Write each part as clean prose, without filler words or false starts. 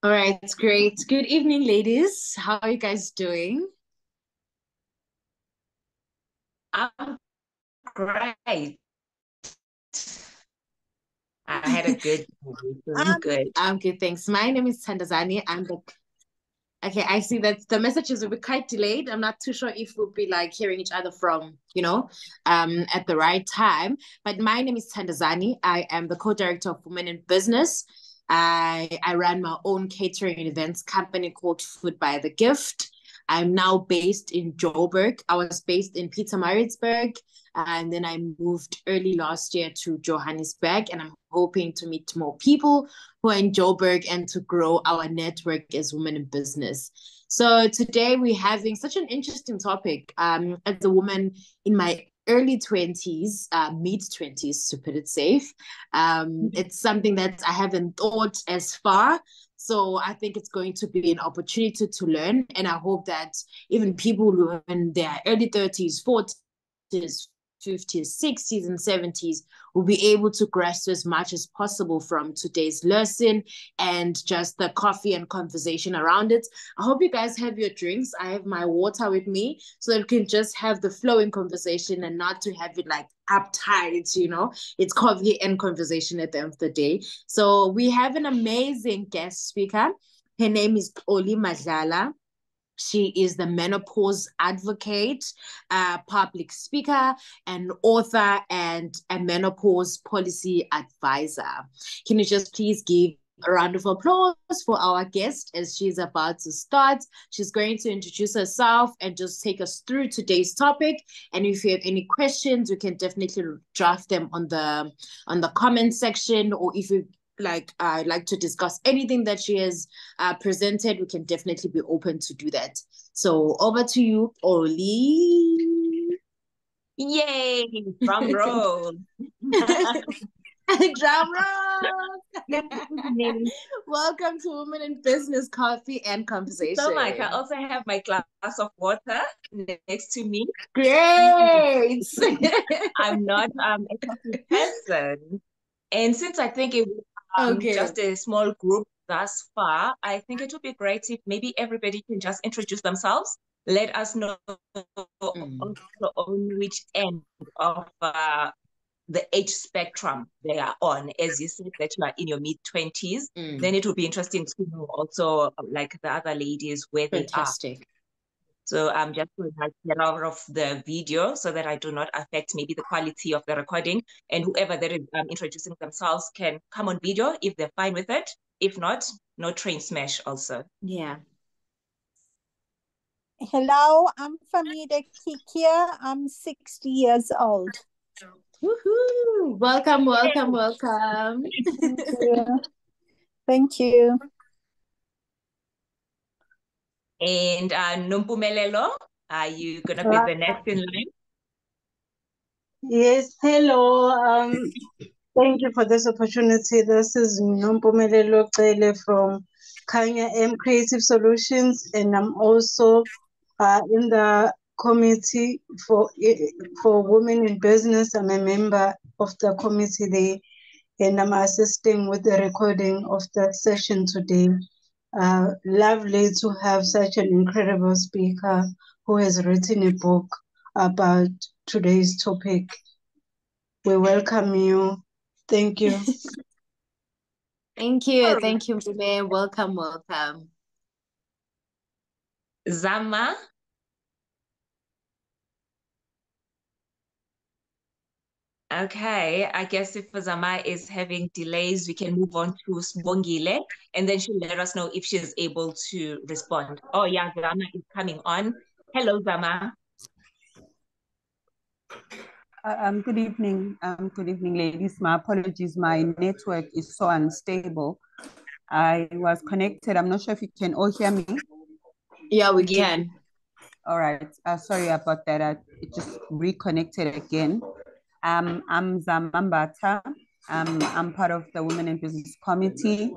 All right, great. Good evening, ladies. How are you guys doing? I'm great. I had a good day, so I'm good. I'm good, thanks. My name is Tandazani. Okay, I see that the messages will be quite delayed. I'm not too sure if we'll be like hearing each other from, at the right time. But my name is Tandazani. I am the co-director of Women in Business. I run my own catering and events company called Food by the Gift. I'm now based in Joburg. I was based in Pietermaritzburg, and then I moved early last year to Johannesburg, and I'm hoping to meet more people who are in Joburg and to grow our network as women in business. So today we're having such an interesting topic. As a woman in my early 20s, mid 20s, to put it safe, it's something that I haven't thought as far. So I think it's going to be an opportunity to learn. And I hope that even people who are in their early 30s, 40s, 50s, 60s, and 70s will be able to grasp as much as possible from today's lesson and just the coffee and conversation around it. I hope you guys have your drinks. I have my water with me so that we can just have the flowing conversation and not to have it like uptight. It's coffee and conversation at the end of the day. So we have an amazing guest speaker. Her name is Xoli Madlala. She is the menopause advocate, public speaker, an author, and a menopause policy advisor. Can you just please give a round of applause for our guest as she's about to start? She's going to introduce herself and just take us through today's topic. And if you have any questions, you can definitely draft them on the comment section, or if you like to discuss anything that she has presented, we can definitely be open to do that. So over to you, Oli. Yay! Drum roll. Drum roll. Good evening. Welcome to Women in Business Coffee and So much. I Conversation. also have my glass of water next to me. Great. I'm not a coffee person. And since I think it was Okay. just a small group thus far, I think it would be great if maybe everybody can just introduce themselves. Let us know Mm. on which end of the age spectrum they are on. As you said that you are in your mid-20s, then Mm. it would be interesting to know also, like the other ladies, where they are. Fantastic. So I'm just going to get out of the video so that I do not affect maybe the quality of the recording. And whoever that is introducing themselves can come on video if they're fine with it. If not, no train smash also. Yeah. Hello, I'm Famida Kikia. I'm 60 years old. Woohoo! Welcome, welcome, welcome. Thank you. Thank you. And Numpumelelo, are you going to be the next in line? Yes, hello. Thank you for this opportunity. This is Nompumelelo Cele from Kanya M Creative Solutions, and I'm also in the committee for women in business. I'm a member of the committee there, and I'm assisting with the recording of the session today. Lovely to have such an incredible speaker who has written a book about today's topic. We welcome you. Thank you. Thank you. Thank you, Mbe. Welcome, welcome. Zama. Okay, I guess if Zama is having delays, we can move on to Sbongile, and then she'll let us know if she's able to respond. Oh yeah, Zama is coming on. Hello, Zama. Good evening. Good evening, ladies. My apologies. My network is so unstable. I was connected. I'm not sure if you can all hear me. Yeah, we can. All right. Sorry about that. It just reconnected again. I'm Zamambata. I'm part of the Women in Business Committee.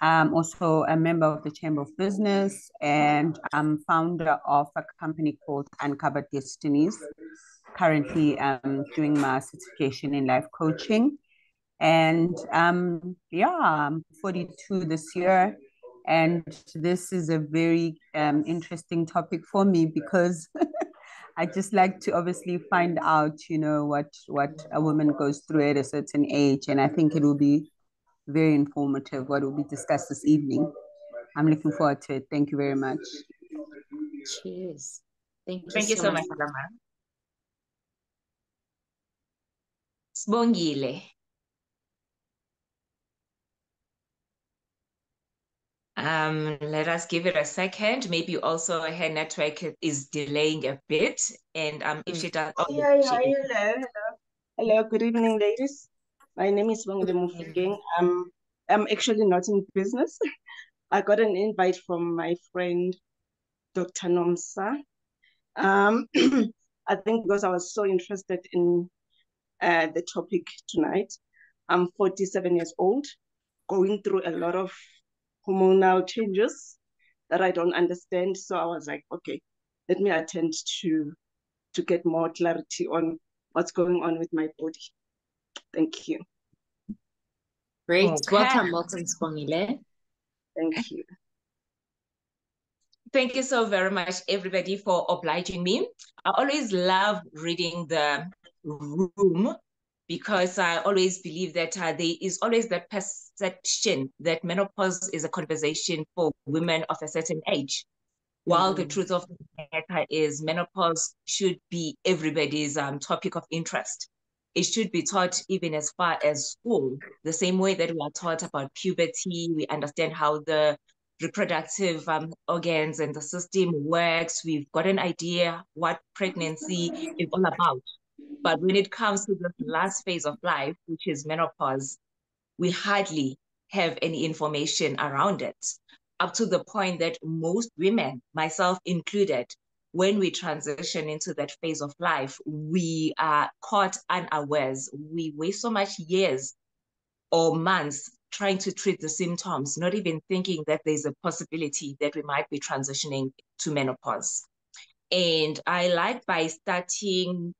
I'm also a member of the Chamber of Business, and I'm founder of a company called Uncovered Destinies. Currently, I'm doing my certification in life coaching. And yeah, I'm 42 this year. And this is a very interesting topic for me because I just like to obviously find out, you know, what a woman goes through at a certain age. And I think it will be very informative what will be discussed this evening. I'm looking forward to it. Thank you very much. Cheers. Thank you Thank you so so much. much, Lama. Sbongile. Let us give it a second. Maybe also her network is delaying a bit. And if she does, oh, Yeah, she is. hello. Hello, good evening, ladies. My name is Wangile Mufokeng. I'm actually not in business. I got an invite from my friend, Dr. Nomsa. I think because I was so interested in the topic tonight. I'm 47 years old, going through a lot of hormonal changes that I don't understand. So I was like, okay, let me attend to get more clarity on what's going on with my body. Thank you. Great. Okay. Welcome, Sbongile. Thank you. Thank you so very much, everybody, for obliging me. I always love reading the room because I always believe that there is always that perception that menopause is a conversation for women of a certain age. While the truth of the matter is menopause should be everybody's topic of interest. It should be taught even as far as school, the same way that we are taught about puberty. We understand how the reproductive organs and the system works. We've got an idea what pregnancy is all about. But when it comes to the last phase of life, which is menopause, we hardly have any information around it, up to the point that most women, myself included, when we transition into that phase of life, we are caught unawares. We waste so much years or months trying to treat the symptoms, not even thinking that there's a possibility that we might be transitioning to menopause. And I like by starting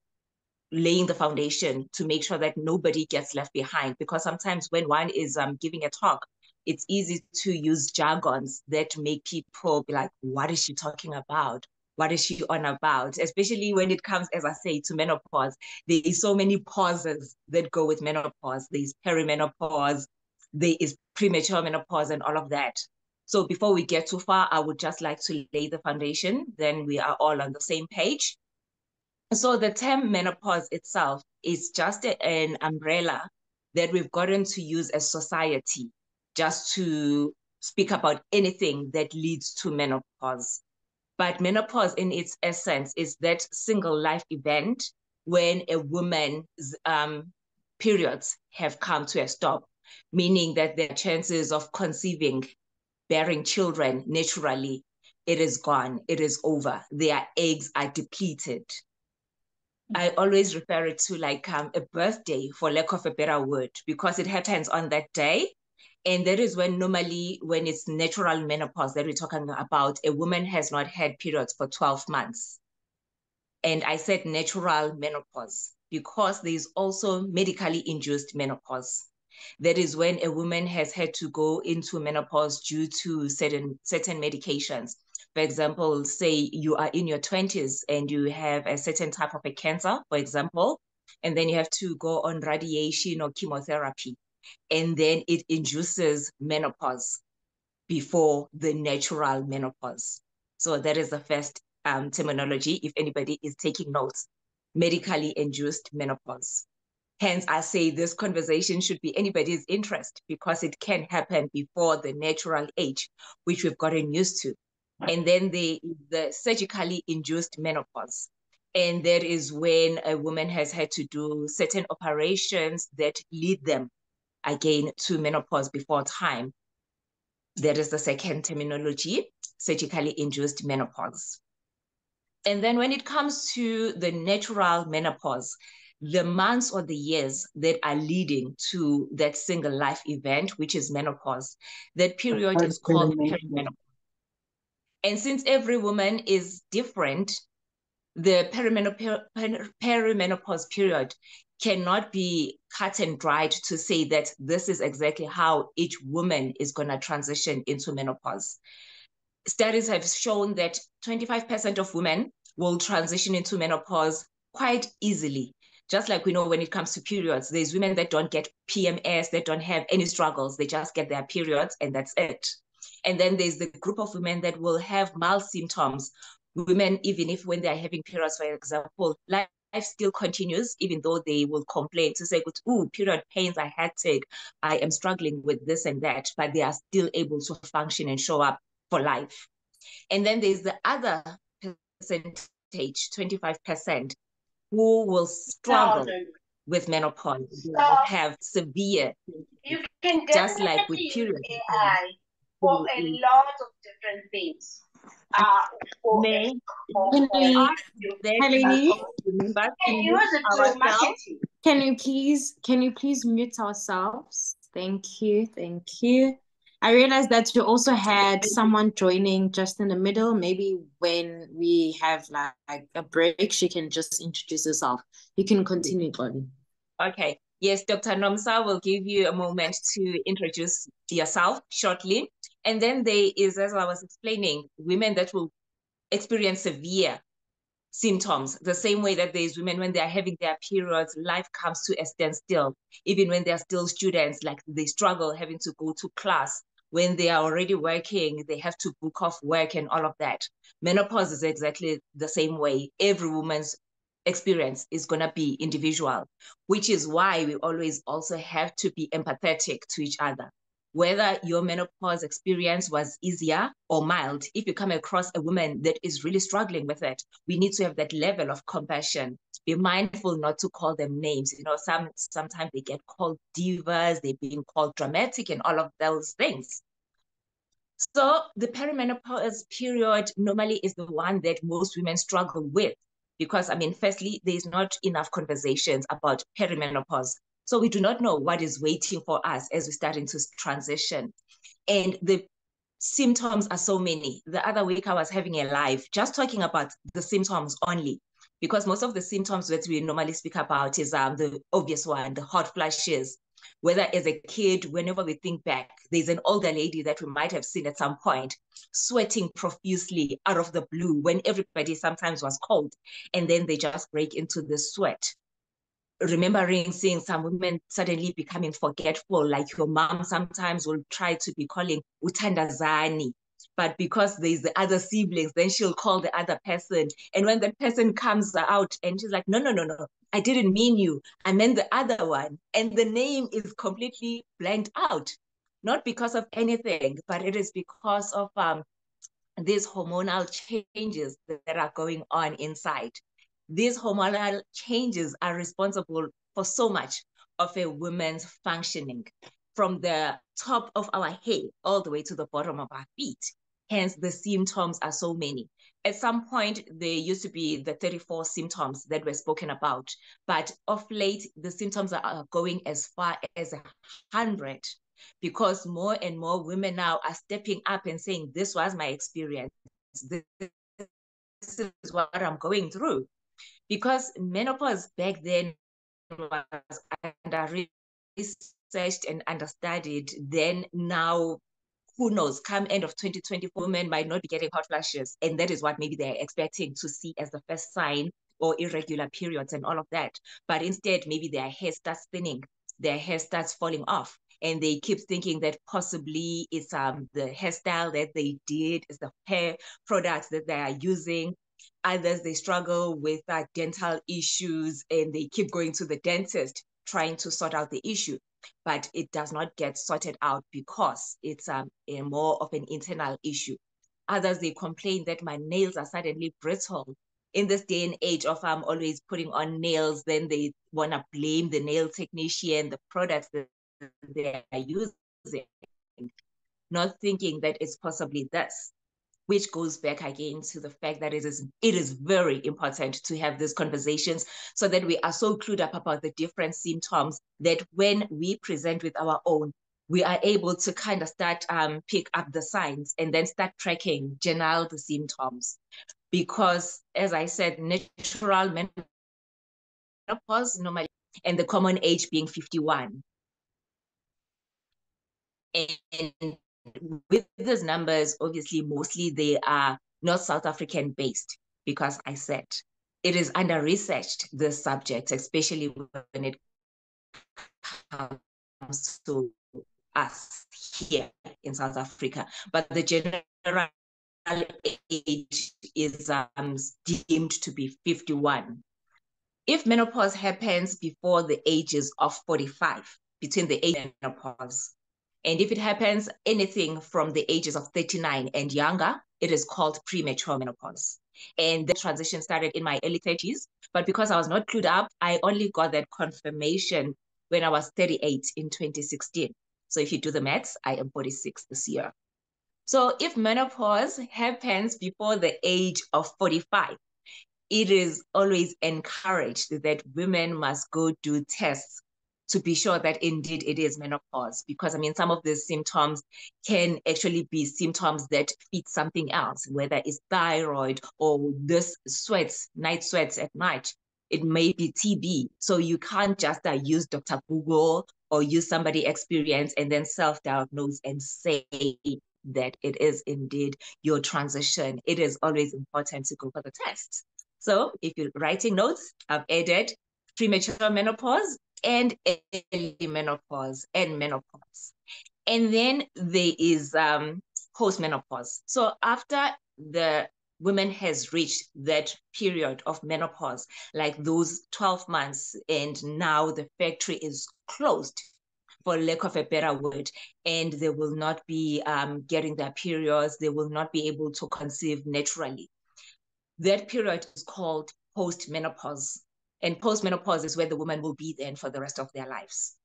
laying the foundation to make sure that nobody gets left behind. Because sometimes when one is giving a talk, it's easy to use jargons that make people be like, what is she talking about? What is she on about? Especially when it comes, as I say, to menopause. There is so many pauses that go with menopause. There's perimenopause, there is premature menopause and all of that. So before we get too far, I would just like to lay the foundation. Then we are all on the same page. So the term menopause itself is just an umbrella that we've gotten to use as society just to speak about anything that leads to menopause. But menopause in its essence is that single life event when a woman's periods have come to a stop, meaning that their chances of conceiving, bearing children naturally, it is gone, it is over. Their eggs are depleted. I always refer it to like a birthday, for lack of a better word, because it happens on that day. And that is when normally, when it's natural menopause that we're talking about, a woman has not had periods for 12 months. And I said natural menopause because there's also medically induced menopause. That is when a woman has had to go into menopause due to certain medications. For example, say you are in your 20s and you have a certain type of a cancer, for example, and then you have to go on radiation or chemotherapy, and then it induces menopause before the natural menopause. So that is the first terminology, if anybody is taking notes, medically induced menopause. Hence, I say this conversation should be anybody's interest because it can happen before the natural age, which we've gotten used to. And then the surgically induced menopause. And that is when a woman has had to do certain operations that lead them again to menopause before time. That is the second terminology, surgically induced menopause. And then when it comes to the natural menopause, the months or the years that are leading to that single life event, which is menopause, that period is called perimenopause. And since every woman is different, the perimenopause period cannot be cut and dried to say that this is exactly how each woman is going to transition into menopause. Studies have shown that 25% of women will transition into menopause quite easily. Just like we know when it comes to periods, there's women that don't get PMS, that don't have any struggles. They just get their periods and that's it. And then there's the group of women that will have mild symptoms. Women, even if when they're having periods, for example, life still continues, even though they will complain to say, "Ooh, period pains are hectic. I am struggling with this and that," but they are still able to function and show up for life. And then there's the other percentage, 25%, who will struggle with menopause, have severe, just like with periods. For a lot of different things. May Can you please mute ourselves? Thank you. I realized that you also had someone joining just in the middle. Maybe when we have like a break, she can just introduce herself. You can continue, Xoli. Okay. Yes, Dr. Nomsa will give you a moment to introduce yourself shortly. And then there is, as I was explaining, women that will experience severe symptoms, the same way that there's women when they're having their periods, life comes to a standstill. Even when they're still students, like they struggle having to go to class. When they are already working, they have to book off work and all of that. Menopause is exactly the same way. Every woman's experience is going to be individual, which is why we always also have to be empathetic to each other. Whether your menopause experience was easier or mild, if you come across a woman that is really struggling with it, we need to have that level of compassion. Be mindful not to call them names. You know, sometimes they get called divas, they're being called dramatic and all of those things. So the perimenopause period normally is the one that most women struggle with because, I mean, firstly, there's not enough conversations about perimenopause. So we do not know what is waiting for us as we start into transition. And the symptoms are so many. The other week I was having a live just talking about the symptoms only, because most of the symptoms that we normally speak about is the obvious one, the hot flashes. Whether as a kid, whenever we think back, there's an older lady that we might have seen at some point sweating profusely out of the blue when everybody sometimes was cold, and then they just break into the sweat. Remembering seeing some women suddenly becoming forgetful, like your mom sometimes will try to be calling Utandazani, but because there's the other siblings, then she'll call the other person. And when that person comes out and she's like, no, I didn't mean you, I meant the other one. And the name is completely blanked out, not because of anything, but it is because of these hormonal changes that are going on inside. These hormonal changes are responsible for so much of a woman's functioning, from the top of our head all the way to the bottom of our feet. Hence, the symptoms are so many. At some point, there used to be the 34 symptoms that were spoken about, but of late, the symptoms are going as far as 100, because more and more women now are stepping up and saying, this was my experience. This is what I'm going through. Because menopause back then was under researched and understudied, then now, who knows, come end of 2024, women might not be getting hot flashes. And that is what maybe they're expecting to see as the first sign, or irregular periods and all of that. But instead, maybe their hair starts thinning, their hair starts falling off. And they keep thinking that possibly it's the hairstyle that they did, is the hair products that they are using. Others, they struggle with dental issues and they keep going to the dentist trying to sort out the issue, but it does not get sorted out because it's a more of an internal issue. Others, they complain that my nails are suddenly brittle. In this day and age of always putting on nails, then they want to blame the nail technician, the products that they are using, not thinking that it's possibly this, which goes back again to the fact that it is very important to have these conversations so that we are so clued up about the different symptoms that when we present with our own, we are able to kind of start pick up the signs and then start tracking, journal the symptoms. Because as I said, natural menopause normally and the common age being 51. And with these numbers, obviously, mostly they are not South African based, because I said it is under-researched, this subject, especially when it comes to us here in South Africa. But the general age is deemed to be 51. If menopause happens before the ages of 45, between the age of menopause, and if it happens anything from the ages of 39 and younger, it is called premature menopause. And the transition started in my early 30s, but because I was not clued up, I only got that confirmation when I was 38 in 2016. So if you do the maths, I am 46 this year. So if menopause happens before the age of 45, it is always encouraged that women must go do tests to be sure that indeed it is menopause. Because I mean, some of the symptoms can actually be symptoms that fit something else, whether it's thyroid or this sweats, night sweats at night. It may be TB. So you can't just use Dr. Google or use somebody experienced and then self-diagnose and say that it is indeed your transition. It is always important to go for the test. So if you're writing notes, I've added premature menopause and early menopause and menopause. And then there is postmenopause. So after the woman has reached that period of menopause, like those 12 months, and now the factory is closed, for lack of a better word, and they will not be getting their periods, they will not be able to conceive naturally. That period is called postmenopause. And postmenopause is where the woman will be then for the rest of their lives.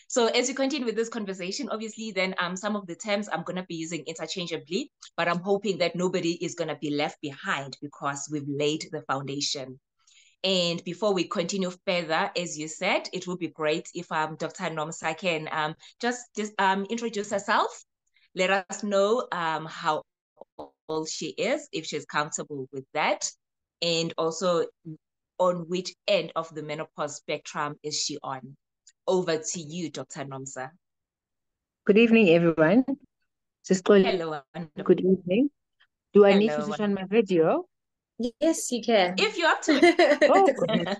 So as you continue with this conversation, obviously then some of the terms I'm going to be using interchangeably, but I'm hoping that nobody is going to be left behind because we've laid the foundation. And before we continue further, as you said, it would be great if Dr. Nomsa can just introduce herself, let us know how old she is, if she's comfortable with that, and also on which end of the menopause spectrum is she on. Over to you, Dr. Nomsa. Good evening, everyone. Hello. Good evening. Do I need to switch on my video? Yes, you can. If you're up to it. Oh, goodness.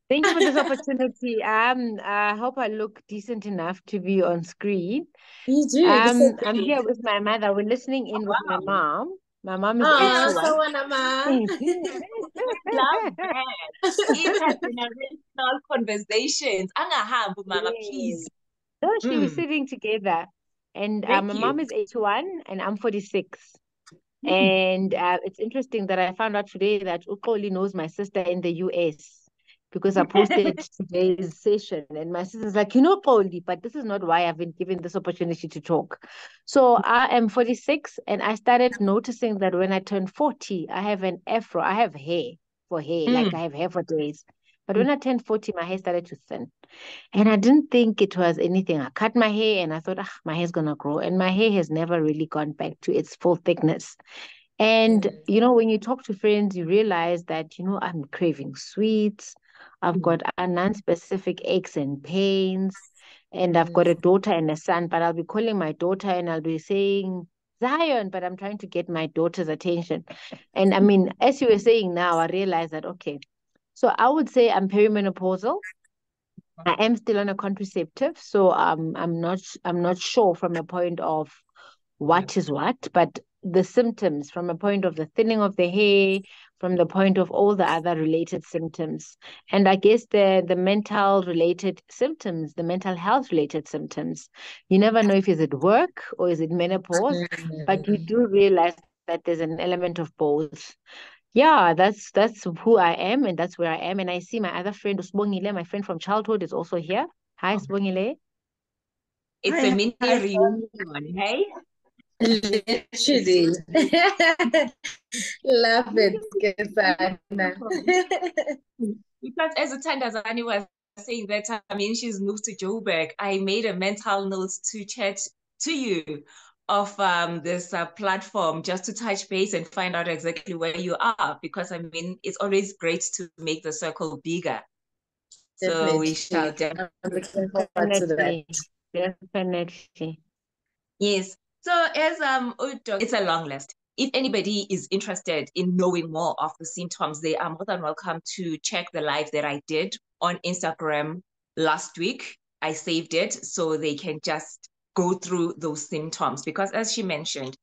Thank you for this opportunity. I hope I look decent enough to be on screen. You do. I'm here with my mother. We're listening in with my mom. My mom is 81. So Mama. Love that. Intergenerational conversations. Mama, please. No, she was sitting together. And my mom is 81 and I'm 46. And it's interesting that I found out today that Xoli knows my sister in the US because I posted today's session. And my sister's like, Xoli, but this is not why I've been given this opportunity to talk. So I am 46 and I started noticing that when I turn 40, I have an afro. I have hair for hair, like I have hair for days. But when I turned 40, my hair started to thin. And I didn't think it was anything. I cut my hair and I thought, my hair's going to grow. And my hair has never really gone back to its full thickness. And, when you talk to friends, you realize that, I'm craving sweets. I've got non-specific aches and pains. And I've got a daughter and a son, but I'll be calling my daughter and I'll be saying, Zion, but I'm trying to get my daughter's attention. And I mean, as you were saying now, I realized that, okay, so I would say I'm perimenopausal. I am still on a contraceptive, so I'm not sure from a point of what is what, but the symptoms from a point of the thinning of the hair, from the point of all the other related symptoms, and I guess the mental related symptoms, the mental health related symptoms. You never know if is it work or is it menopause, but you do realize that there's an element of both. Yeah, that's who I am and that's where I am. And I see my other friend, Usbongile, my friend from childhood, is also here. Hi, Usbongile. It's a mini reunion, hey? Literally. Love it, Kesana. Because as Uthandazani was saying that, she's moved to Joburg. I made a mental note to chat to you of this platform just to touch base and find out exactly where you are, because it's always great to make the circle bigger. So we shall definitely. I'm looking forward to that. Definitely. Yes. So as it's a long list. If anybody is interested in knowing more of the symptoms, they are more than welcome to check the live that I did on Instagram last week. I saved it so they can just go through those symptoms, because as she mentioned,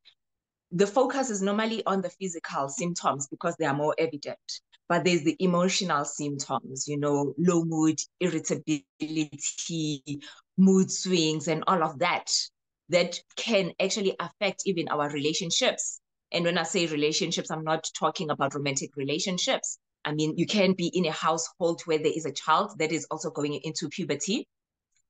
the focus is normally on the physical symptoms because they are more evident. But there's the emotional symptoms, low mood, irritability, mood swings, and all of that can actually affect even our relationships. And when I say relationships, I'm not talking about romantic relationships. I mean, you can be in a household where there is a child that is also going into puberty,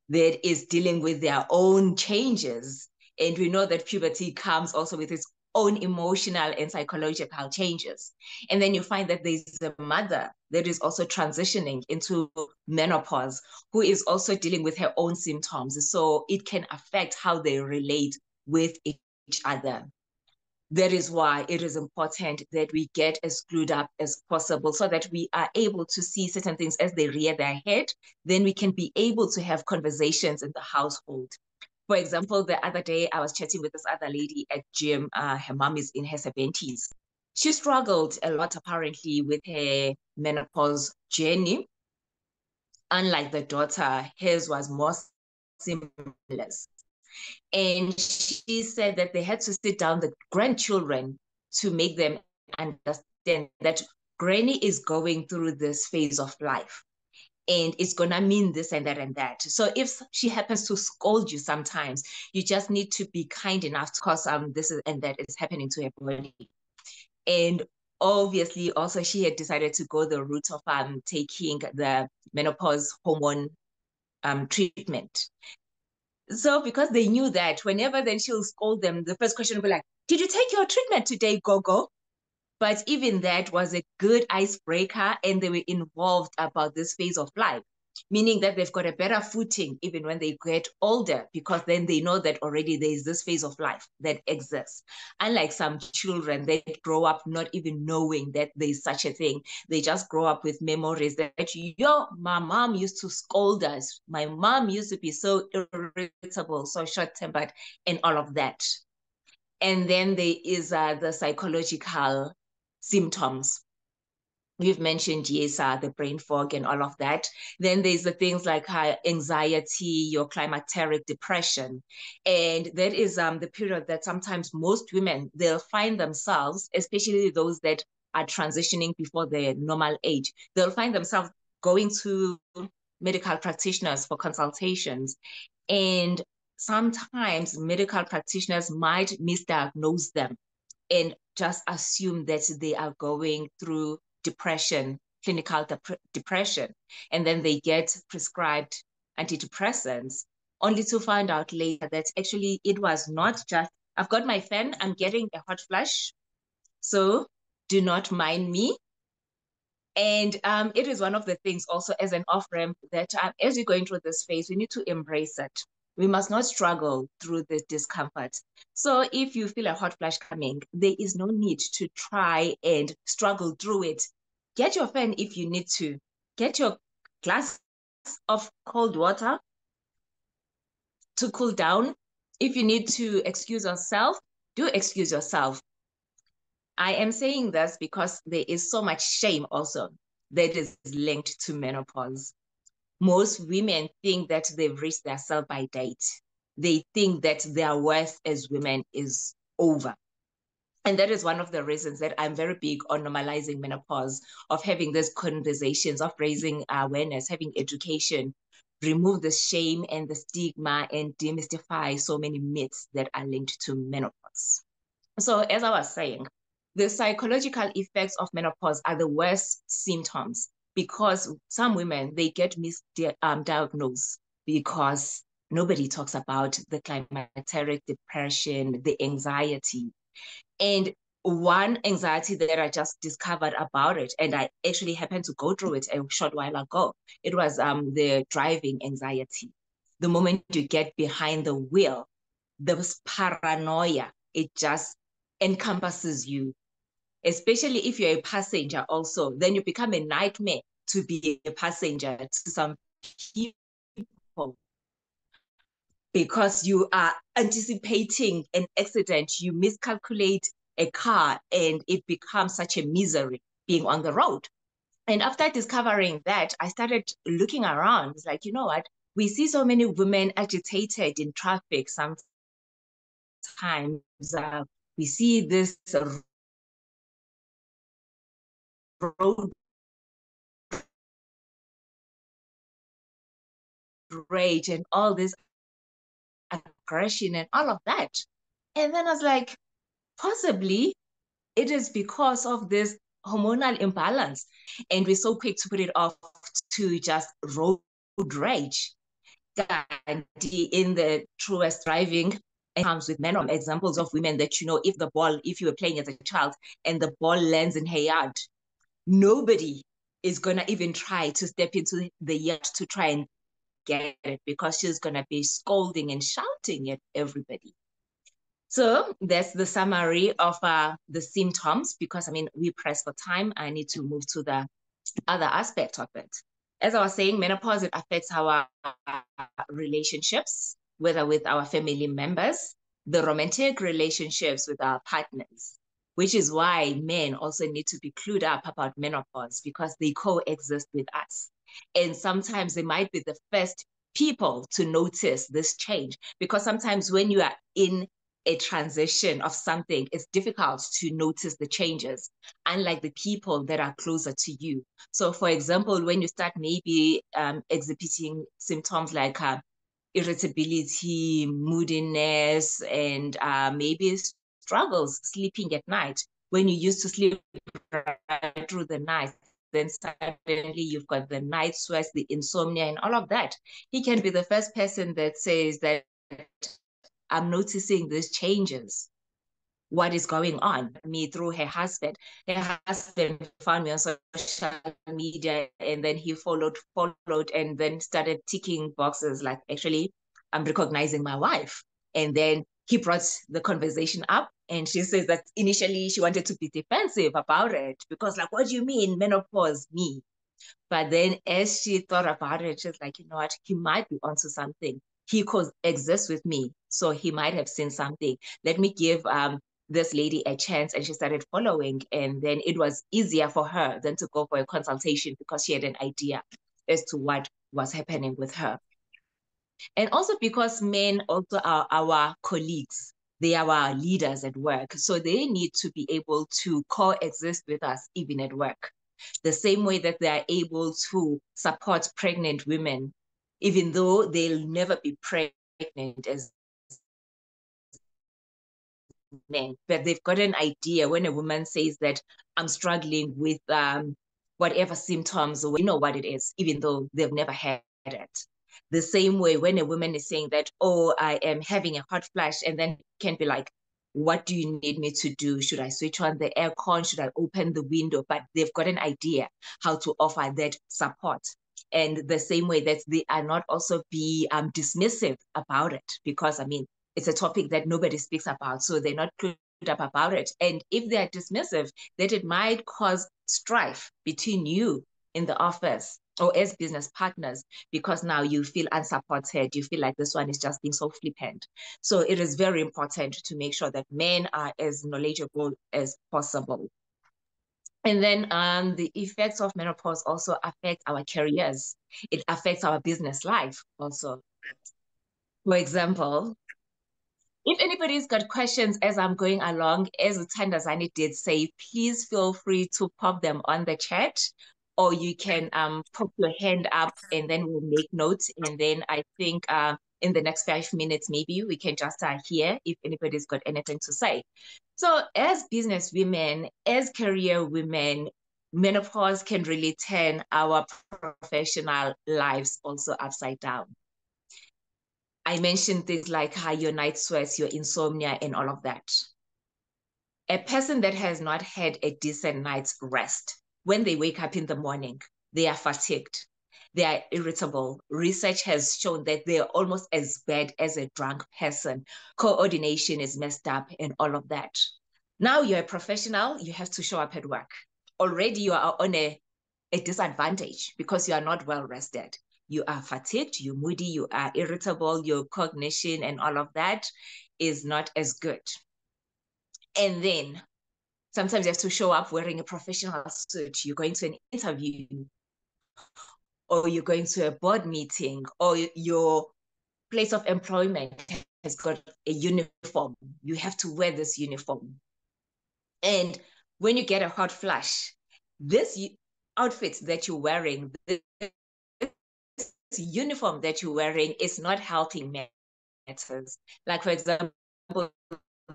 that is dealing with their own changes. And we know that puberty comes also with its own emotional and psychological changes. And then you find that there's a mother that is also transitioning into menopause, who is also dealing with her own symptoms. So it can affect how they relate with each other. That is why it is important that we get as glued up as possible so that we are able to see certain things as they rear their head. Then we can be able to have conversations in the household. For example, the other day I was chatting with this other lady at gym. Her mom is in her 70s. She struggled a lot apparently with her menopause journey. Unlike the daughter, hers was more seamless. And she said that they had to sit down the grandchildren to make them understand that granny is going through this phase of life and it's going to mean this and that and that. So if she happens to scold you sometimes, you just need to be kind enough because this is and that is happening to her body. And obviously also she had decided to go the route of taking the menopause hormone treatment. So because they knew that whenever then she'll scold them, the first question will be like, did you take your treatment today, Gogo? But even that was a good icebreaker, and they were involved about this phase of life, meaning that they've got a better footing even when they get older, because then they know that already there is this phase of life that exists. Unlike some children that grow up not even knowing that there's such a thing. They just grow up with memories that, my mom used to scold us. My mom used to be so irritable, so short-tempered, and all of that. And then there is the psychological symptoms. You've mentioned, yes, the brain fog and all of that. Then there's the things like anxiety, your climacteric depression. And that is the period that sometimes most women, they'll find themselves, especially those that are transitioning before their normal age, they'll find themselves going to medical practitioners for consultations. And sometimes medical practitioners might misdiagnose them and just assume that they are going through depression, clinical depression, and then they get prescribed antidepressants, only to find out later that actually it was not just, I've got my fan, I'm getting a hot flush, so do not mind me. And it is one of the things also as an off-ramp that as you're going through this phase, we need to embrace it. We must not struggle through the discomfort. So if you feel a hot flash coming, there is no need to try and struggle through it. Get your fan if you need to. Get your glass of cold water to cool down. If you need to excuse yourself, do excuse yourself. I am saying this because there is so much shame also that is linked to menopause. Most women think that they've reached their sell-by date. They think that their worth as women is over. And that is one of the reasons that I'm very big on normalizing menopause, of having these conversations, of raising awareness, having education, remove the shame and the stigma and demystify so many myths that are linked to menopause. So as I was saying, the psychological effects of menopause are the worst symptoms, because some women, they get misdiagnosed because nobody talks about the climacteric depression, the anxiety. And one anxiety that I just discovered about it, and I actually happened to go through it a short while ago, it was the driving anxiety. The moment you get behind the wheel, the paranoia, it just encompasses you, especially if you're a passenger also. Then you become a nightmare to be a passenger to some people because you are anticipating an accident, you miscalculate a car, and it becomes such a misery being on the road. And after discovering that, I started looking around. It's like, you know what? We see so many women agitated in traffic sometimes. We see this road rage and all this aggression and all of that. And then I was like, possibly it is because of this hormonal imbalance. And we're so quick to put it off to just road rage. In the truest driving comes with men examples of women that, you know, if you were playing as a child and the ball lands in her yard, nobody is going to even try to step into the yard to try and get it because she's going to be scolding and shouting at everybody. So that's the summary of the symptoms, because I mean, we press for time. I need to move to the other aspect of it. As I was saying, menopause, it affects our relationships, whether with our family members, the romantic relationships with our partners, which is why men also need to be clued up about menopause because they coexist with us. And sometimes they might be the first people to notice this change, because sometimes when you are in a transition of something, it's difficult to notice the changes, unlike the people that are closer to you. So for example, when you start maybe exhibiting symptoms like irritability, moodiness, and maybe struggles sleeping at night, when you used to sleep right through the night, then suddenly you've got the night sweats, the insomnia, and all of that. He can be the first person that says that I'm noticing these changes. What is going on? Me through her husband. Her husband found me on social media, and then he followed, and then started ticking boxes like, actually, I'm recognizing my wife. And then he brought the conversation up, and she says that initially she wanted to be defensive about it because, like, what do you mean menopause, me? But then as she thought about it, she's like, you know what, he might be onto something. He coexists with me, so he might have seen something. Let me give this lady a chance. And she started following. And then it was easier for her than to go for a consultation because she had an idea as to what was happening with her. And also because men also are our colleagues. They are our leaders at work. So they need to be able to coexist with us even at work. The same way that they are able to support pregnant women, even though they'll never be pregnant as men. But they've got an idea when a woman says that I'm struggling with whatever symptoms, or we know what it is, even though they've never had it. The same way when a woman is saying that, oh, I am having a hot flash, and then can be like, what do you need me to do? Should I switch on the aircon? Should I open the window? But they've got an idea how to offer that support. And the same way that they are not also be dismissive about it, because I mean, it's a topic that nobody speaks about, so they're not clued up about it. And if they are dismissive, that it might cause strife between you in the office or as business partners, because now you feel unsupported, you feel like this one is just being so flippant. So it is very important to make sure that men are as knowledgeable as possible. And then the effects of menopause also affect our careers. It affects our business life also. For example, if anybody's got questions as I'm going along, as Tandazani did say, please feel free to pop them on the chat, or you can put your hand up and then we'll make notes. And then I think in the next 5 minutes, maybe we can just hear if anybody's got anything to say. So as business women, as career women, menopause can really turn our professional lives also upside down. I mentioned things like how your night sweats, your insomnia, and all of that. A person that has not had a decent night's rest, when they wake up in the morning, they are fatigued, they are irritable. Research has shown that they are almost as bad as a drunk person. Coordination is messed up and all of that. Now you're a professional, you have to show up at work. Already you are on a a disadvantage because you are not well rested. You are fatigued, you're moody, you are irritable, your cognition and all of that is not as good. And then sometimes you have to show up wearing a professional suit. You're going to an interview, or you're going to a board meeting, or your place of employment has got a uniform. You have to wear this uniform. And when you get a hot flush, this outfit that you're wearing, this uniform that you're wearing is not helping matters. Like, for example,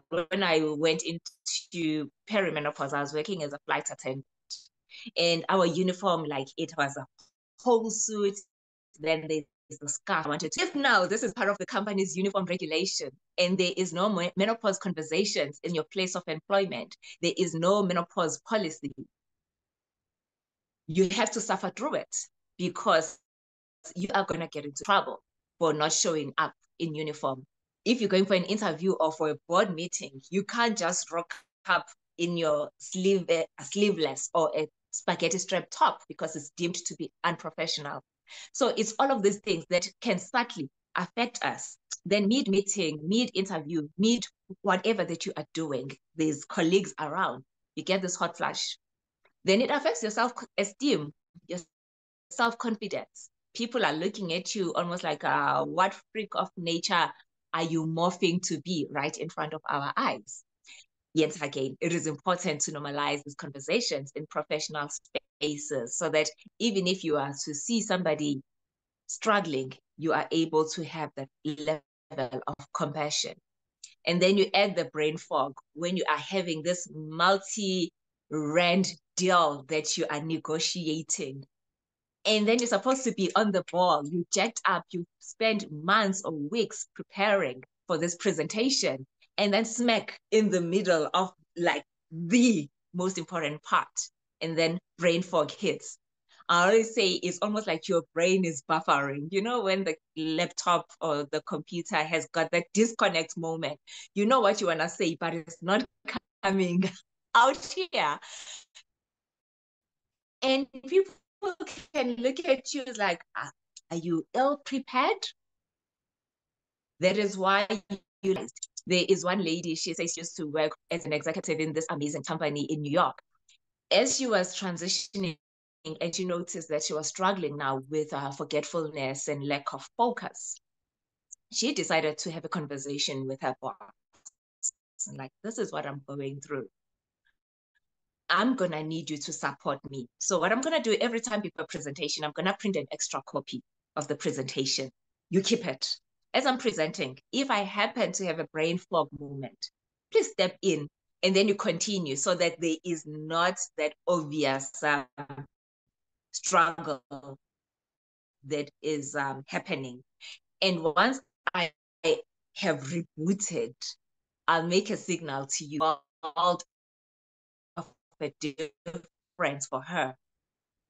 when I went into perimenopause, I was working as a flight attendant. And our uniform, like, it was a whole suit. Then there's the scarf I wanted to. If now this is part of the company's uniform regulation and there is no menopause conversations in your place of employment, there is no menopause policy, you have to suffer through it because you are going to get into trouble for not showing up in uniform. If you're going for an interview or for a board meeting, you can't just rock up in your sleeveless or a spaghetti strap top because it's deemed to be unprofessional. So it's all of these things that can subtly affect us. Then mid-meeting, mid-interview, mid-whatever that you are doing, there's colleagues around, you get this hot flash. Then it affects your self-esteem, your self-confidence. People are looking at you almost like, what freak of nature are you morphing to be right in front of our eyes? Yet again, it is important to normalize these conversations in professional spaces so that even if you are to see somebody struggling, you are able to have that level of compassion. And then you add the brain fog when you are having this multi-rand deal that you are negotiating. And then you're supposed to be on the ball. You jacked up, you spend months or weeks preparing for this presentation, and then smack in the middle of like the most important part, and then brain fog hits. I always say it's almost like your brain is buffering. You know, when the laptop or the computer has got that disconnect moment, you know what you want to say, but it's not coming out here. And people can look at you as like, are you ill prepared? That is why there is one lady, she says she used to work as an executive in this amazing company in New York. As she was transitioning and she noticed that she was struggling now with forgetfulness and lack of focus, she decided to have a conversation with her boss. Like, this is what I'm going through. I'm going to need you to support me. So what I'm going to do every time before a presentation, I'm going to print an extra copy of the presentation. You keep it. As I'm presenting, if I happen to have a brain fog moment, please step in and then you continue so that there is not that obvious struggle that is happening. And once I have rebooted, I'll make a signal to you of a difference for her.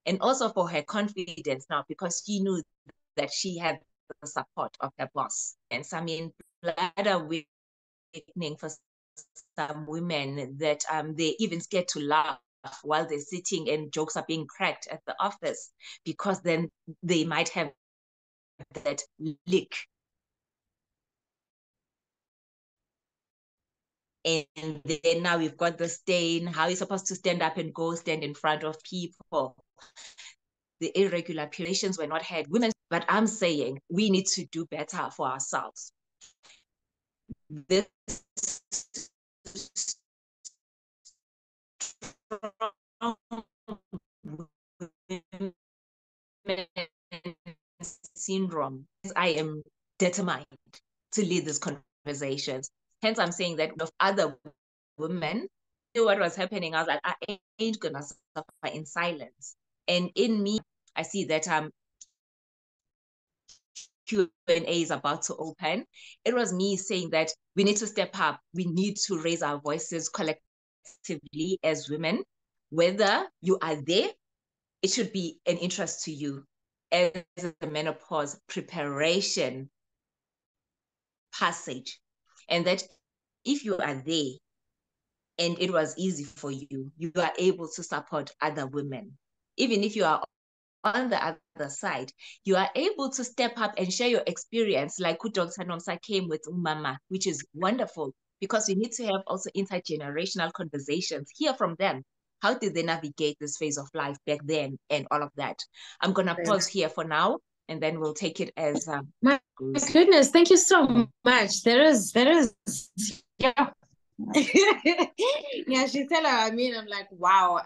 And also for her confidence now, because she knew that she had the support of her boss. And so, I mean, bladder awakening for some women that they're even scared to laugh while they're sitting and jokes are being cracked at the office, because then they might have that leak. And then now we've got the stain. How are you supposed to stand up and go stand in front of people? The irregular periods were not had. Women, but I'm saying we need to do better for ourselves. This syndrome, I am determined to lead these conversations. Hence, I'm saying that of other women, what was happening, I was like, I ain't gonna suffer in silence. And in me, I see that Q&A is about to open. It was me saying that we need to step up. We need to raise our voices collectively as women. Whether you are there, it should be an interest to you as a menopause preparation passage. And that if you are there and it was easy for you, you are able to support other women. even if you are on the other side, you are able to step up and share your experience, like who Dr. Nomsa came with Mama, which is wonderful, because we need to have also intergenerational conversations, hear from them. How did they navigate this phase of life back then and all of that? I'm going to pause here for now, and then we'll take it as my goodness, thank you so much. There is, yeah. Yeah, Sheila, I mean, I'm like, wow,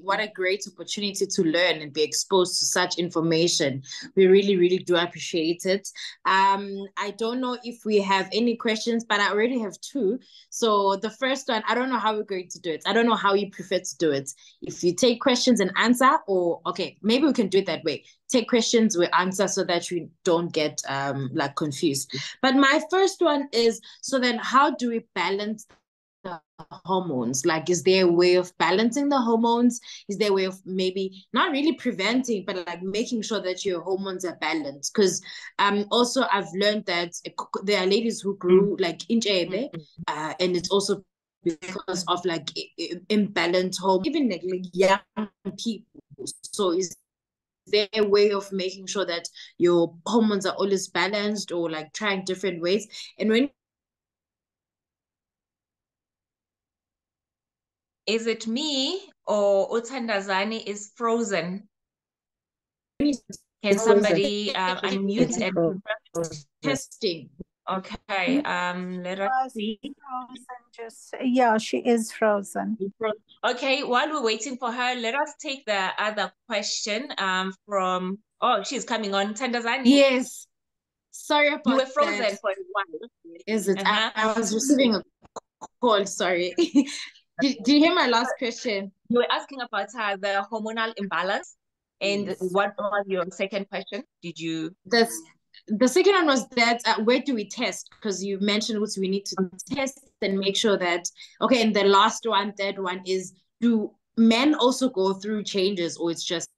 what a great opportunity to learn and be exposed to such information. We really, really do appreciate it. I don't know if we have any questions, but I already have two. So the first one, I don't know how we're going to do it. I don't know how you prefer to do it. If you take questions and answer, or okay, maybe we can do it that way. Take questions, we answer so that we don't get like confused. But my first one is, so then how do we balance the hormones? Like, is there a way of balancing the hormones? Is there a way of maybe not really preventing, but like making sure that your hormones are balanced? Because also I've learned that there are ladies who grew like inchebe, and it's also because of like imbalanced hormones, even like young people. So is there a way of making sure that your hormones are always balanced, or like trying different ways? And when is it me or Utandazani is frozen? Can somebody unmute and testing? Okay, let us see. Yeah, she is frozen. Okay, while we're waiting for her, let us take the other question from, oh, she's coming on. Tandazani? Yes. Sorry about that. You were frozen for a while. Is it? I was receiving a call, sorry. Did you hear my last question? You were asking about the hormonal imbalance. And Yes. what was your second question? Did you? The second one was that where do we test? Because you mentioned what we need to test and make sure that, okay, and the last one, third one is, do men also go through changes, or it's just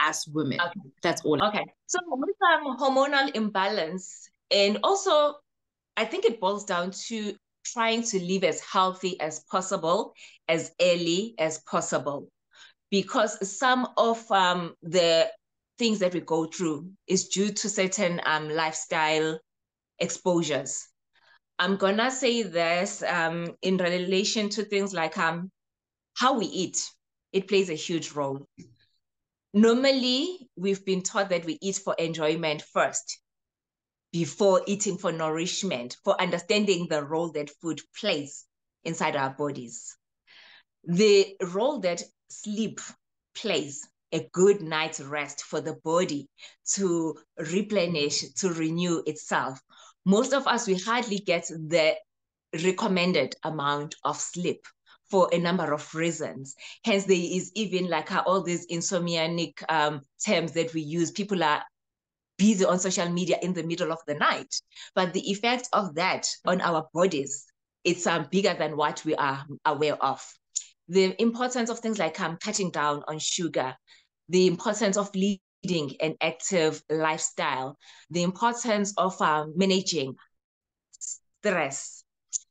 as women? Okay. That's all. Okay. So with hormonal imbalance, and also I think it boils down to trying to live as healthy as possible, as early as possible, because some of the things that we go through is due to certain lifestyle exposures. I'm gonna say this in relation to things like how we eat. It plays a huge role. Normally, we've been taught that we eat for enjoyment first, before eating for nourishment, for understanding the role that food plays inside our bodies. The role that sleep plays, a good night's rest for the body to replenish, to renew itself. Most of us, we hardly get the recommended amount of sleep for a number of reasons. Hence, there is even like all these insomniac terms that we use. People are busy on social media in the middle of the night. But the effect of that on our bodies, it's bigger than what we are aware of. The importance of things like cutting down on sugar, the importance of leading an active lifestyle, the importance of managing stress,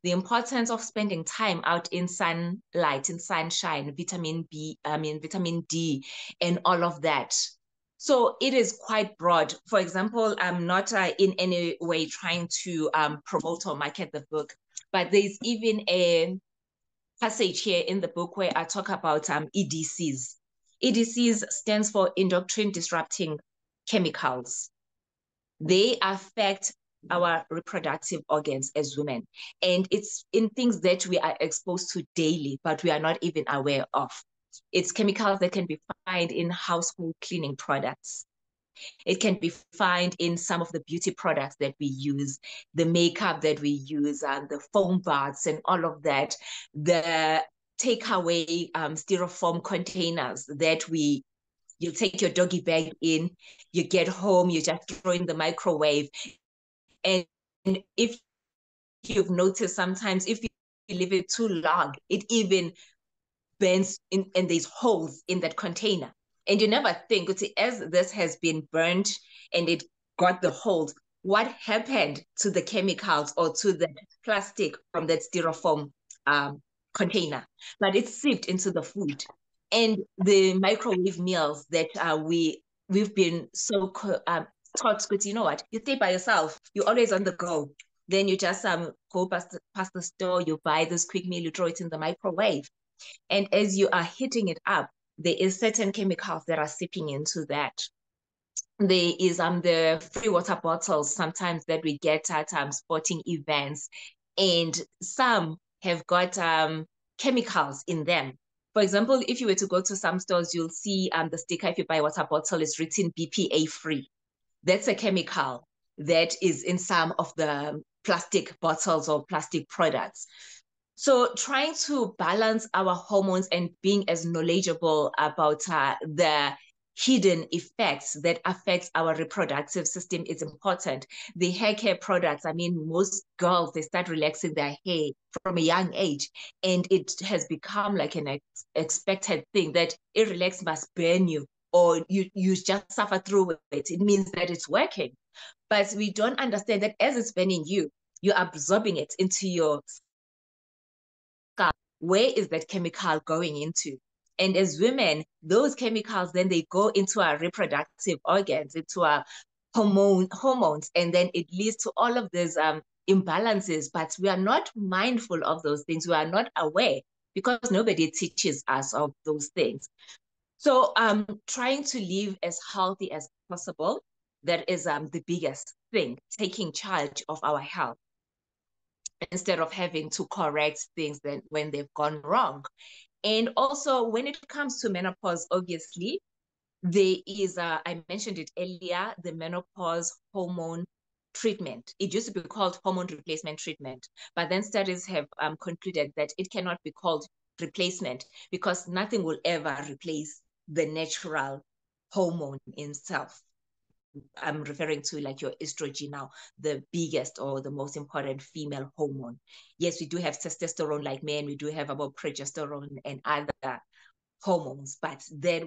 the importance of spending time out in sunlight, in sunshine, vitamin D, and all of that. So it is quite broad. For example, I'm not in any way trying to promote or market the book, but there's even a passage here in the book where I talk about EDCs. EDCs stands for endocrine disrupting chemicals. They affect our reproductive organs as women. And it's in things that we are exposed to daily, but we are not even aware of. It's chemicals that can be found in household cleaning products. It can be found in some of the beauty products that we use, the makeup that we use, and the foam baths and all of that, the takeaway styrofoam containers that you take your doggy bag in, you get home, you just throw in the microwave. And if you've noticed, sometimes if you leave it too long, it even burns in, and there's holes in that container. And you never think, as this has been burned and it got the holes, what happened to the chemicals or to the plastic from that styrofoam container? But it seeped into the food. And the microwave meals that we've been so taught, because you know what, you stay by yourself, you're always on the go. Then you just go past the store, you buy this quick meal, you throw it in the microwave. And as you are heating it up, there is certain chemicals that are seeping into that. There is the free water bottles sometimes that we get at sporting events, and some have got chemicals in them. For example, if you were to go to some stores, you'll see the sticker, if you buy a water bottle, is written BPA free. That's a chemical that is in some of the plastic bottles or plastic products. So trying to balance our hormones and being as knowledgeable about the hidden effects that affects our reproductive system is important. The hair care products, I mean, most girls, they start relaxing their hair from a young age, and it has become like an expected thing that it relax must burn you, or you just suffer through it. It means that it's working. But we don't understand that as it's burning you, you're absorbing it into your scalp. Where is that chemical going into? And as women, those chemicals, then they go into our reproductive organs, into our hormones, and then it leads to all of these imbalances. But we are not mindful of those things. We are not aware because nobody teaches us of those things. So trying to live as healthy as possible, that is the biggest thing, taking charge of our health instead of having to correct things then when they've gone wrong. And also when it comes to menopause, obviously, there is, I mentioned it earlier, the menopause hormone treatment. It used to be called hormone replacement treatment, but then studies have concluded that it cannot be called replacement because nothing will ever replace the natural hormone in itself. I'm referring to like your estrogen now, the biggest or the most important female hormone. Yes, we do have testosterone like men, we do have about progesterone and other hormones, but that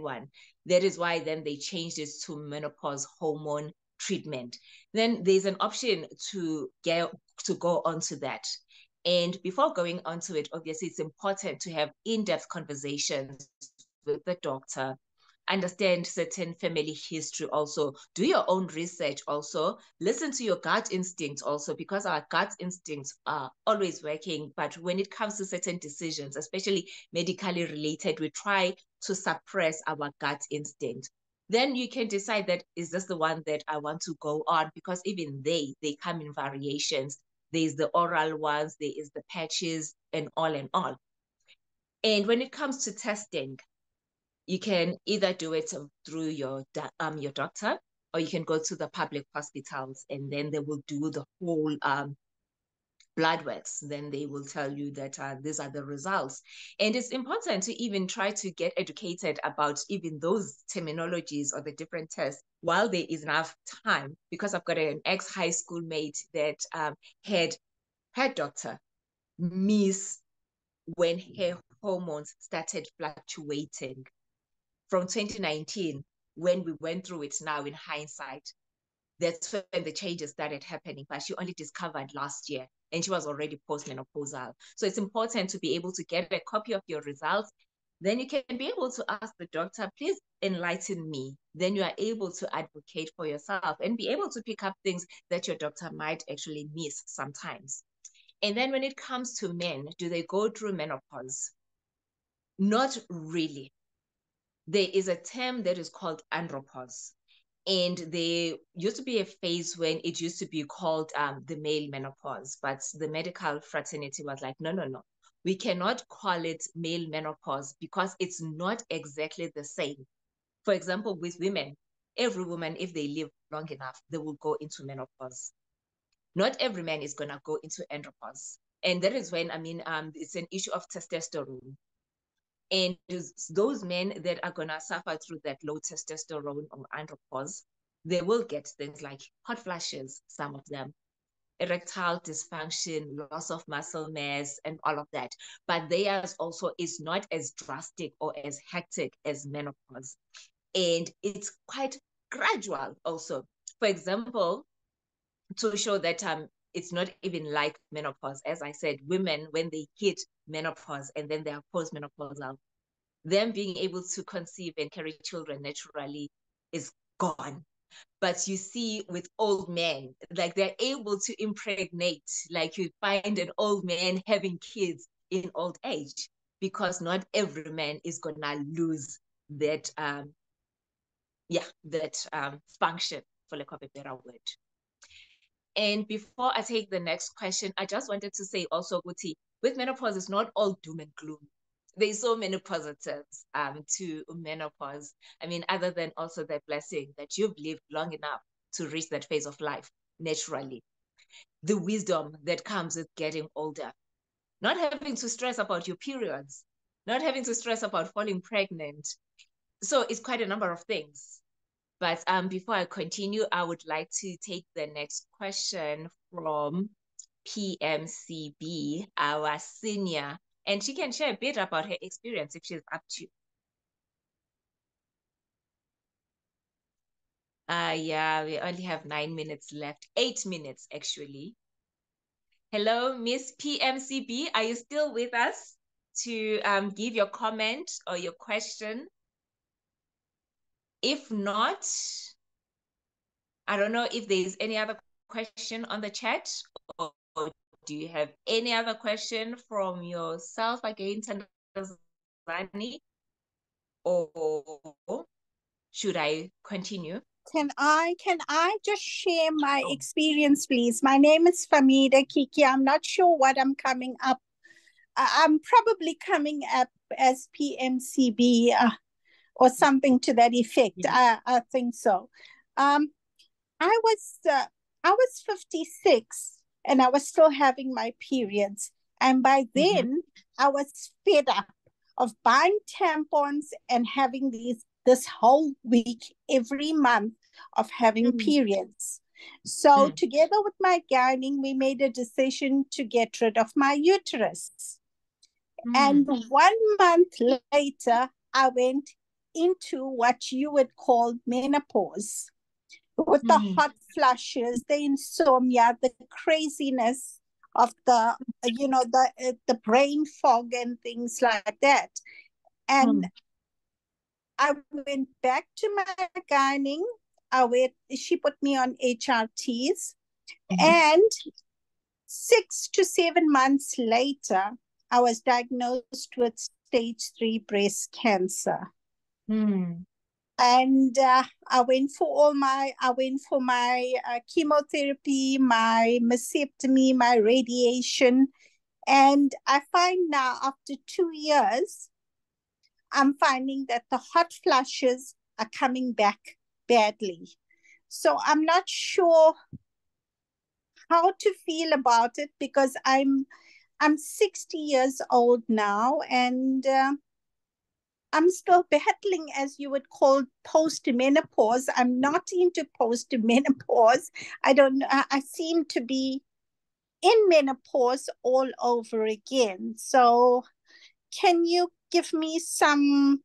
is why then they changed it to menopause hormone treatment. Then there's an option to go onto that. And before going onto it, obviously it's important to have in-depth conversations with the doctor, understand certain family history, also do your own research, also listen to your gut instinct also, because our gut instincts are always working. But when it comes to certain decisions, especially medically related, we try to suppress our gut instinct. Then you can decide that is this the one that I want to go on, because even they come in variations. There's the oral ones, there is the patches, and all and all. And when it comes to testing, you can either do it through your doctor, or you can go to the public hospitals, and then they will do the whole blood works. Then they will tell you that these are the results. And it's important to even try to get educated about even those terminologies or the different tests while there is enough time, because I've got an ex-high school mate that had her doctor miss when her hormones started fluctuating from 2019, when we went through it now in hindsight. That's when the changes started happening, but she only discovered last year and she was already postmenopausal. So it's important to be able to get a copy of your results. Then you can be able to ask the doctor, please enlighten me. Then you are able to advocate for yourself and be able to pick up things that your doctor might actually miss sometimes. And then when it comes to men, do they go through menopause? Not really. There is a term that is called andropause. And there used to be a phase when it used to be called the male menopause, but the medical fraternity was like, no, no, no. We cannot call it male menopause because it's not exactly the same. For example, with women, every woman, if they live long enough, they will go into menopause. Not every man is going to go into andropause. And that is when, it's an issue of testosterone. And those men that are going to suffer through that low testosterone or andropause, they will get things like hot flashes, some of them, erectile dysfunction, loss of muscle mass, and all of that. But theirs also is not as drastic or as hectic as menopause. And it's quite gradual also. For example, to show that it's not even like menopause. As I said, women, when they hit menopause and then they are postmenopausal, them being able to conceive and carry children naturally is gone. But you see with old men, like they're able to impregnate, like you find an old man having kids in old age, because not every man is gonna lose that function, for lack of a better word. And before I take the next question, I just wanted to say also, Guti, with menopause, it's not all doom and gloom. There's so many positives to menopause. I mean, other than also the blessing that you've lived long enough to reach that phase of life naturally. The wisdom that comes with getting older, not having to stress about your periods, not having to stress about falling pregnant. So it's quite a number of things. But before I continue, I would like to take the next question from PMCB, our senior, and she can share a bit about her experience if she's up to. Yeah, we only have 9 minutes left, 8 minutes actually. Hello, Miss PMCB, are you still with us to give your comment or your question? If not, I don't know if there's any other question on the chat, or do you have any other question from yourself again, Thandazani? Or should I continue? Can I just share my experience, please? My name is Famida Kiki. I'm not sure what I'm coming up. I'm probably coming up as PMCB or something to that effect. I think so. I was 56 and I was still having my periods. And by then I was fed up of buying tampons and having this whole week every month of having periods. So together with my gynae, we made a decision to get rid of my uterus. And 1 month later, I went into what you would call menopause, with the hot flushes, the insomnia, the craziness of the brain fog and things like that. And I went back to my gynae. She put me on HRTs, and 6 to 7 months later, I was diagnosed with stage 3 breast cancer. And I went for my chemotherapy, my mastectomy, my radiation. And I find now, after 2 years, I'm finding that the hot flushes are coming back badly. So I'm not sure how to feel about it, because I'm 60 years old now, and I'm still battling, as you would call, post-menopause. I'm not into post-menopause. I seem to be in menopause all over again. So can you give me some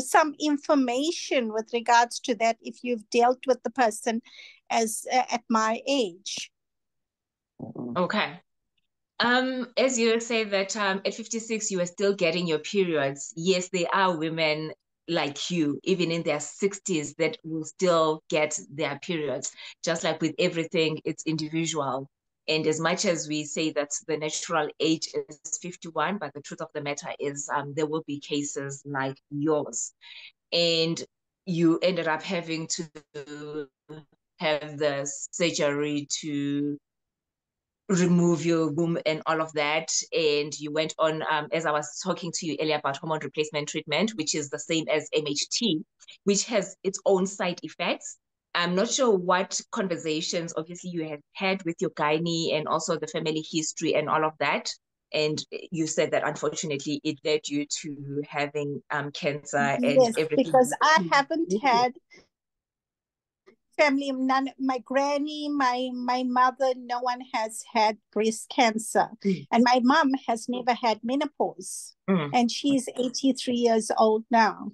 some information with regards to that, if you've dealt with the person at my age? Okay. As you say that at 56 you are still getting your periods. Yes, there are women like you, even in their 60s, that will still get their periods. Just like with everything, it's individual. And as much as we say that the natural age is 51, but the truth of the matter is there will be cases like yours. And you ended up having to have the surgery to remove your womb and all of that. And you went on, as I was talking to you earlier, about hormone replacement treatment, which is the same as MHT, which has its own side effects. I'm not sure what conversations, obviously, you have had with your gynae and also the family history and all of that. And you said that, unfortunately, it led you to having cancer and everything. Because I haven't had family, none, my granny, my mother, no one has had breast cancer. And my mom has never had menopause. And she's 83 years old now.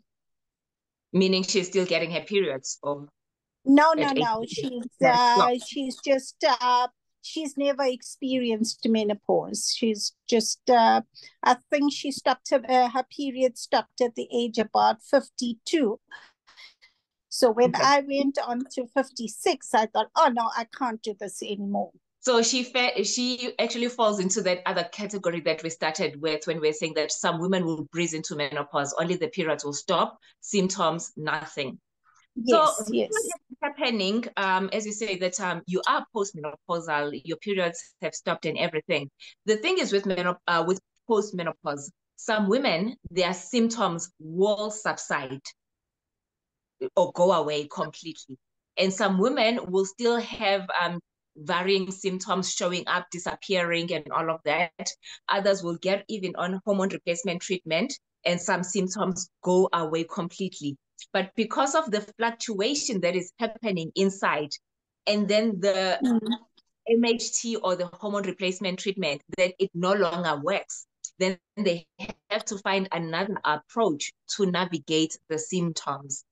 Meaning she's still getting her periods? Or no. She's just she's never experienced menopause. She's just, I think she stopped, her period stopped at the age about 52. So when I went on to 56, I thought, oh no, I can't do this anymore. So she actually falls into that other category that we started with when we're saying that some women will breeze into menopause, only the periods will stop, symptoms, nothing. Yes, so yes. What is happening, as you say, that you are postmenopausal, your periods have stopped and everything. The thing is with postmenopause, some women, their symptoms will subside or go away completely. And some women will still have varying symptoms showing up, disappearing, and all of that. Others will get even on hormone replacement treatment, and some symptoms go away completely. But because of the fluctuation that is happening inside, and then the MHT or the hormone replacement treatment, then it no longer works. Then they have to find another approach to navigate the symptoms.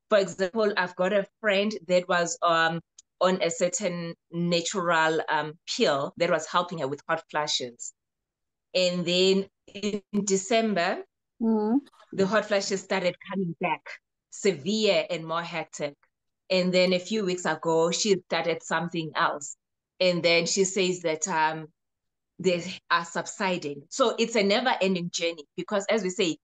For example, I've got a friend that was on a certain natural pill that was helping her with hot flashes. And then in December, the hot flashes started coming back, severe and more hectic. And then a few weeks ago, she started something else. And then she says that they are subsiding. So it's a never-ending journey because, as we say,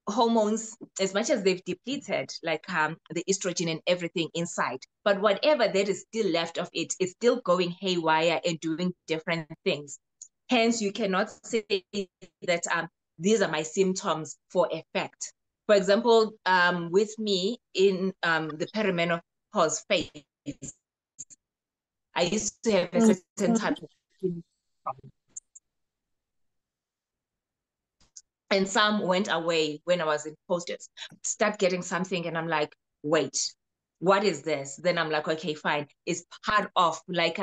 hormones, as much as they've depleted, like the estrogen and everything inside, but whatever that is still left of it is still going haywire and doing different things. Hence, you cannot say that these are my symptoms for effect. For example, with me in the perimenopause phase, I used to have a certain type of symptom. And some went away when I was in posters. Start getting something and I'm like, wait, what is this? Then I'm like, okay, fine. It's part of like,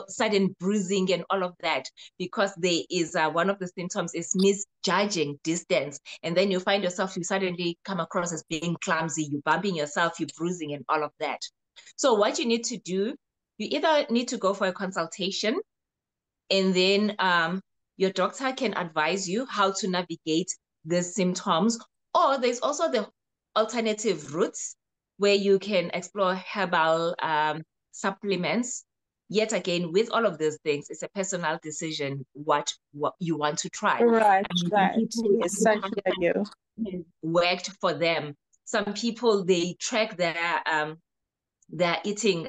sudden bruising and all of that, because there is one of the symptoms is misjudging distance. And then you find yourself, you suddenly come across as being clumsy, you're bumping yourself, you're bruising and all of that. So what you need to do, you either need to go for a consultation, and then your doctor can advise you how to navigate the symptoms, or there's also the alternative routes where you can explore herbal supplements. Yet again, with all of those things, it's a personal decision what you want to try. Right, right. Yes, I hear you. Worked for them. Some people, they track their eating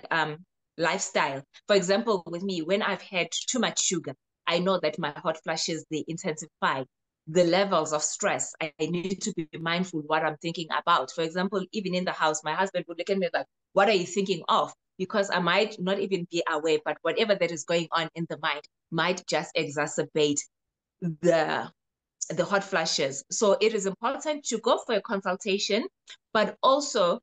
lifestyle. For example, with me, when I've had too much sugar, I know that my hot flashes, they intensify. The levels of stress, I need to be mindful what I'm thinking about. For example, even in the house, my husband would look at me like, what are you thinking of? Because I might not even be aware, but whatever that is going on in the mind might just exacerbate the hot flashes. So it is important to go for a consultation, but also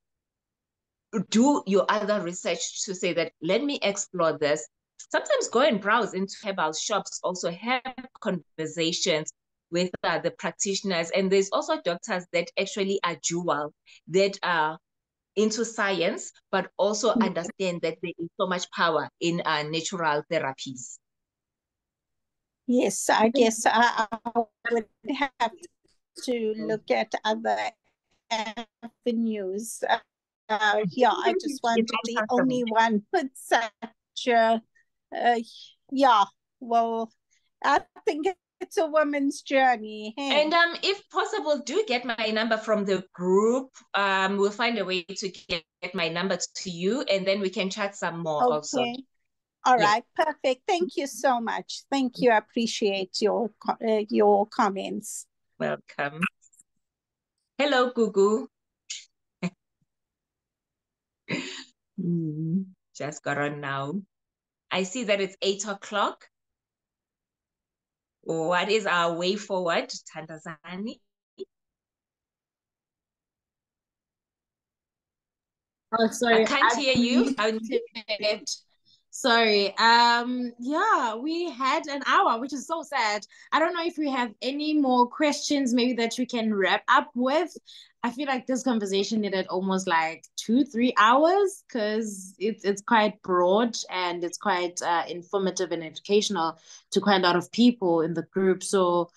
do your other research to say that, let me explore this. Sometimes go and browse into herbal shops, also have conversations with the practitioners. And there's also doctors that actually are dual, that are into science, but also understand that there is so much power in natural therapies. Yes, I guess I would have to look at other avenues. Yeah, I just want to be the only one with such a, yeah, well, I think it's a woman's journey. Hey? And if possible, do get my number from the group. We'll find a way to get my number to you, and then we can chat some more also. All right, perfect. Thank you so much. Thank you. I appreciate your comments. Welcome. Hello, Gugu. Just got on now. I see that it's 8 o'clock. What is our way forward, Thandazani? Oh, sorry. I can't hear you. Sorry. Yeah, we had an hour, which is so sad. I don't know if we have any more questions maybe that we can wrap up with. I feel like this conversation needed almost like 2, 3 hours because it's quite broad and it's quite informative and educational to quite a lot of people in the group. So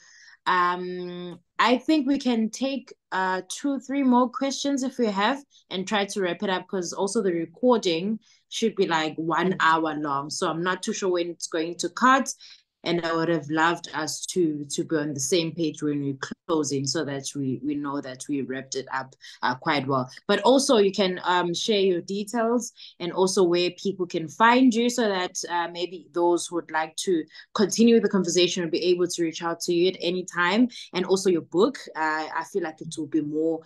I think we can take 2, 3 more questions if we have and try to wrap it up because also the recording should be like 1 hour long. So I'm not too sure when it's going to cut. And I would have loved us to be on the same page when we're closing so that we know that we wrapped it up quite well. But also you can share your details and also where people can find you so that maybe those who would like to continue the conversation will be able to reach out to you at any time. And also your book, I feel like it will be more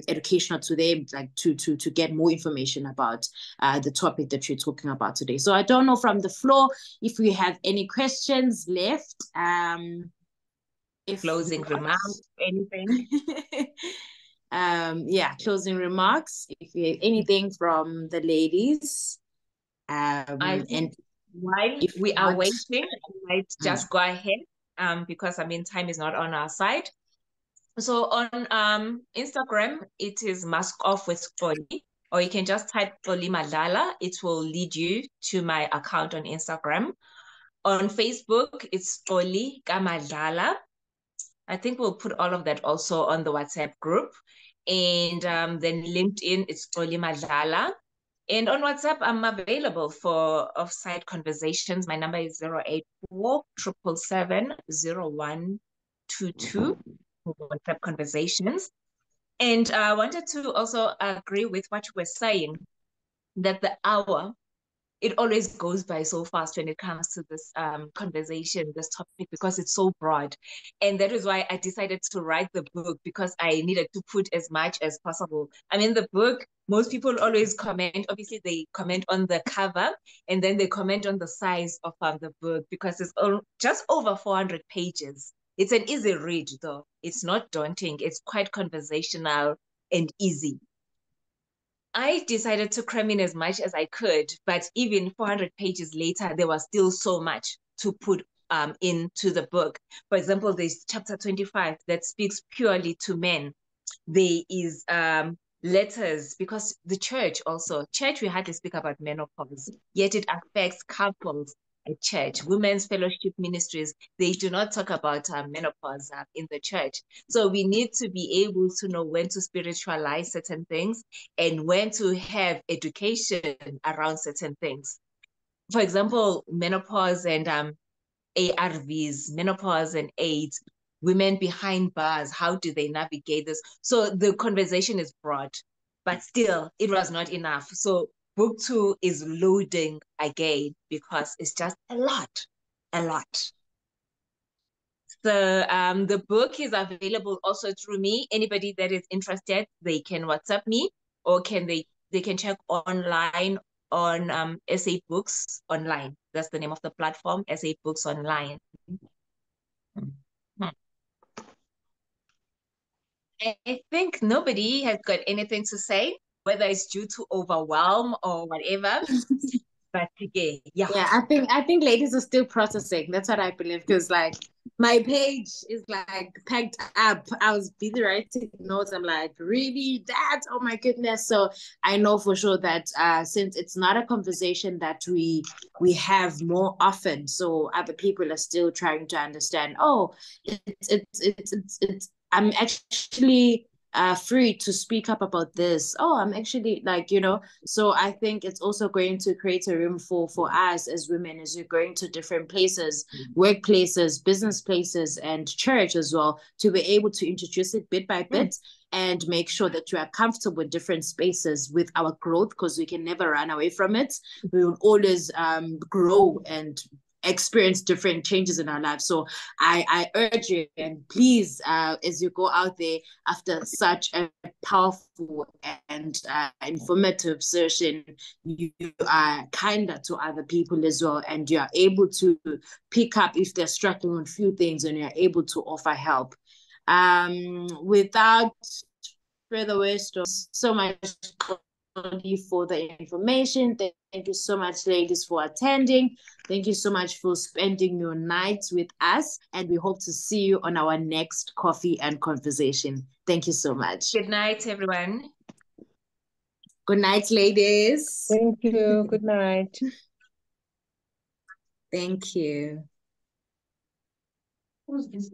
educational to them, like to get more information about the topic that you're talking about today. So I don't know from the floor if we have any questions left. If Closing remarks, anything? Yeah, closing remarks. If you have anything from the ladies. I think And while if we are not, waiting, I might just go ahead because I mean time is not on our side. So on Instagram, it is Mask Off with Xoli, or you can just type Xoli Madlala. It will lead you to my account on Instagram. On Facebook, it's Xoli Madlala. I think we'll put all of that also on the WhatsApp group. And then LinkedIn, it's Xoli Madlala. And on WhatsApp, I'm available for offsite conversations. My number is 084 777 0122 for WhatsApp conversations. And I wanted to also agree with what you were saying, that the hour, it always goes by so fast when it comes to this conversation, this topic, because it's so broad. And that is why I decided to write the book, because I needed to put as much as possible. I mean, the book, most people always comment, obviously they comment on the cover and then they comment on the size of the book because it's just over 400 pages. It's an easy read though. It's not daunting. It's quite conversational and easy. I decided to cram in as much as I could, but even 400 pages later, there was still so much to put into the book. For example, there's chapter 25 that speaks purely to men. There is letters, because the church, we hardly speak about menopause, yet it affects couples at church. Women's fellowship ministries, they do not talk about menopause in the church. So we need to be able to know when to spiritualize certain things and when to have education around certain things. For example, menopause and ARVs, menopause and AIDS, women behind bars, how do they navigate this? So the conversation is broad, but still it was not enough. So book 2 is loading again because it's just a lot. So the book is available also through me. Anybody that is interested, they can WhatsApp me, or they can check online on SA Books Online. That's the name of the platform, SA Books Online. I think nobody has got anything to say, whether it's due to overwhelm or whatever. But again, yeah. Yeah, I think ladies are still processing. That's what I believe. Because like my page is like packed up. I was busy writing notes. I'm like, really, that? Oh my goodness. So I know for sure that since it's not a conversation that we have more often, so other people are still trying to understand, oh, it's I'm actually free to speak up about this. Oh, I'm actually like, so I think it's also going to create a room for us as women as we're going to different places, workplaces, business places, and church as well, to be able to introduce it bit by bit and make sure that you are comfortable in different spaces with our growth, because we can never run away from it. We will always grow and experience different changes in our lives. So I urge you, and please, as you go out there after such a powerful and informative session, you are kinder to other people as well, and you are able to pick up if they're struggling with a few things, and you're able to offer help. Without further waste of so much Xoli, for the information. Thank you so much, ladies, for attending. Thank you so much for spending your nights with us. And we hope to see you on our next coffee and conversation. Thank you so much. Good night, everyone. Good night, ladies. Thank you. Good night. Thank you. Who's this?